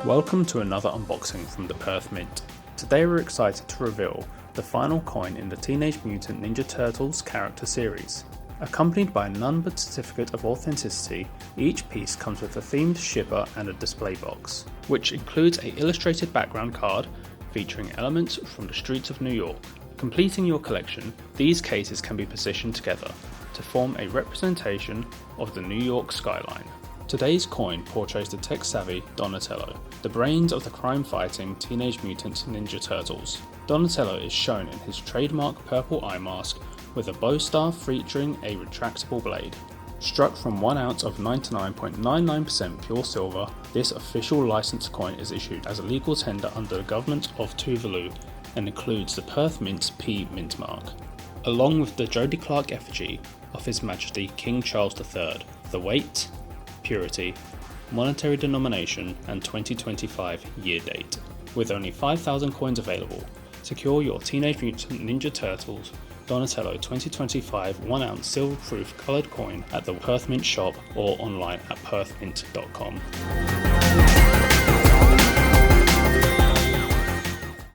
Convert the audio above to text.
Welcome to another unboxing from the Perth Mint. Today we're excited to reveal the final coin in the Teenage Mutant Ninja Turtles character series. Accompanied by none but certificate of authenticity, each piece comes with a themed shipper and a display box, which includes an illustrated background card featuring elements from the streets of New York. Completing your collection, these cases can be positioned together to form a representation of the New York skyline. Today's coin portrays the tech-savvy Donatello, the brains of the crime-fighting Teenage Mutant Ninja Turtles. Donatello is shown in his trademark purple eye mask with a bow staff featuring a retractable blade. Struck from 1 ounce of 99.99% pure silver, this official licensed coin is issued as a legal tender under the government of Tuvalu and includes the Perth Mint's P mint mark, along with the Jody Clark effigy of His Majesty King Charles III. The weight, purity, monetary denomination and 2025 year date. With only 5,000 coins available, secure your Teenage Mutant Ninja Turtles Donatello 2025 1 ounce silver proof coloured coin at the Perth Mint shop or online at perthmint.com.